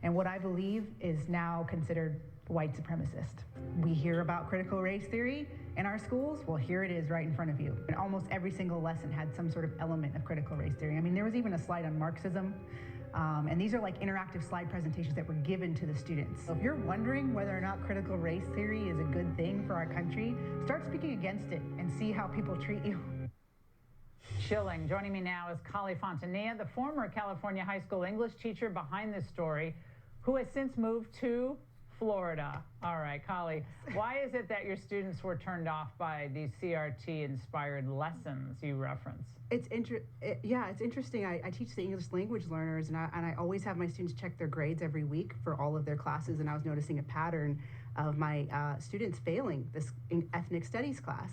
and what I believe is now considered white supremacist. We hear about critical race theory in our schools. Well, here it is right in front of you. And almost every single lesson had some sort of element of critical race theory. I mean, there was even a slide on Marxism. And these are like interactive slide presentations that were given to the students. So if you're wondering whether or not critical race theory is a good thing for our country, start speaking against it and see how people treat you. Chilling. Joining me now is Kali Fontanilla, the former California high school English teacher behind this story, who has since moved to Florida. All right, Kali, why is it that your students were turned off by these CRT-inspired lessons you reference? It's interesting. I teach the English language learners, and I always have my students check their grades every week for all of their classes, and I was noticing a pattern of my students failing this ethnic studies class.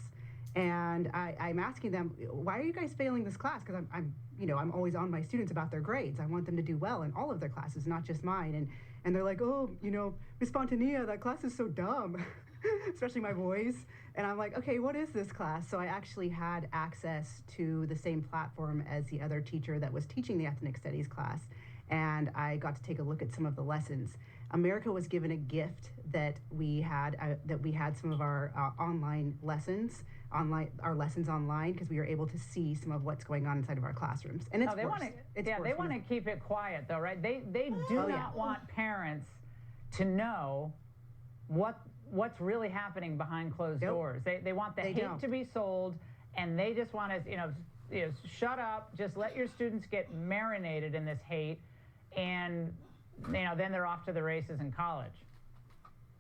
And I'm asking them, why are you guys failing this class? Because I'm always on my students about their grades. I want them to do well in all of their classes, not just mine. And they're like, oh, Miss Fontanilla, that class is so dumb, especially my boys. And I'm like, okay, what is this class? So I actually had access to the same platform as the other teacher that was teaching the ethnic studies class. And I got to take a look at some of the lessons. America was given a gift that we had some of our online lessons, our lessons online, because we were able to see some of what's going on inside of our classrooms. And it's worse. They want to keep it quiet, though, right? They do not want parents to know what's really happening behind closed doors. They want the hate to be sold, and they just want to shut up, just let your students get marinated in this hate, and then they're off to the races in college.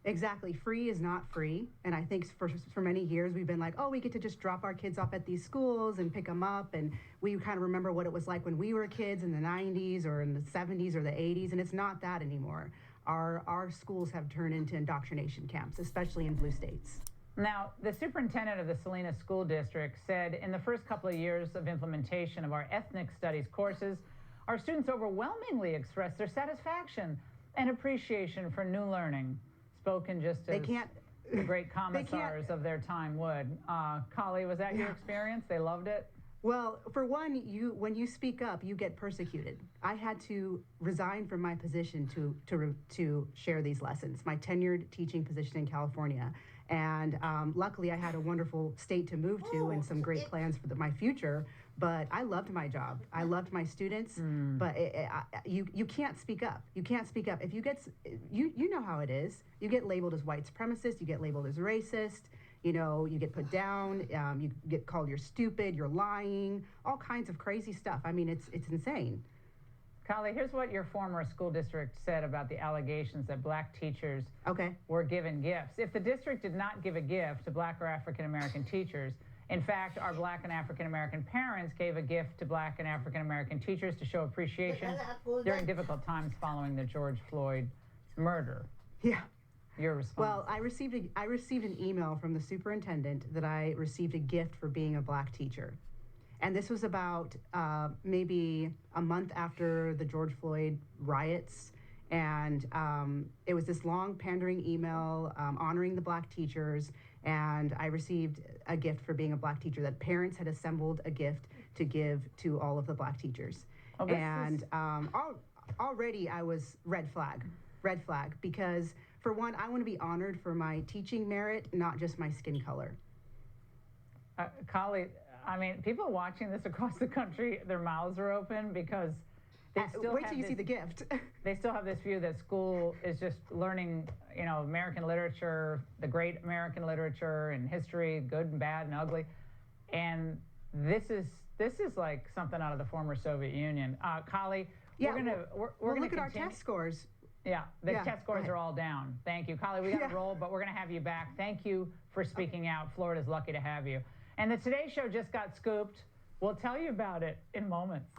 Exactly. Free is not free. And I think for many years we've been like, oh, we get to just drop our kids off at these schools and pick them up. And we kind of remember what it was like when we were kids in the 90s or in the 70s or the 80s. And it's not that anymore. Our schools have turned into indoctrination camps, especially in blue states. Now, the superintendent of the Salinas School District said in the first couple of years of implementation of our ethnic studies courses, our students overwhelmingly expressed their satisfaction and appreciation for new learning. Spoken just as the great commissars of their time would. Kali, was that your experience? They loved it? Well, for one, when you speak up, you get persecuted. I had to resign from my position to share these lessons, my tenured teaching position in California. And luckily, I had a wonderful state to move to and some great plans for my future. But I loved my job. I loved my students. But you can't speak up. You can't speak up. If you get, you know how it is. You get labeled as white supremacist. You get labeled as racist. You get put down. You get called you're stupid. You're lying. All kinds of crazy stuff. I mean, it's insane. Kali, here's what your former school district said about the allegations that black teachers were given gifts. If the district did not give a gift to black or African American teachers, in fact, our black and African American parents gave a gift to black and African American teachers to show appreciation during difficult times following the George Floyd murder. Yeah. Your response? Well, I received an email from the superintendent that I received a gift for being a black teacher. And this was about maybe a month after the George Floyd riots. And it was this long pandering email honoring the black teachers. And I received a gift for being a black teacher, that parents had assembled a gift to give to all of the black teachers. Already I was red flag, because for one, I want to be honored for my teaching merit, not just my skin color. Kali, I mean, people watching this across the country, their mouths are open because they still wait till you see the gift. They still have this view that school is just learning, American literature, the great American literature and history, good and bad and ugly. And this is like something out of the former Soviet Union. Kali, we're gonna look at our test scores. Yeah, the test scores are all down. Thank you. Kali, we got to roll, but we're going to have you back. Thank you for speaking out. Florida's lucky to have you. And the Today Show just got scooped. We'll tell you about it in moments.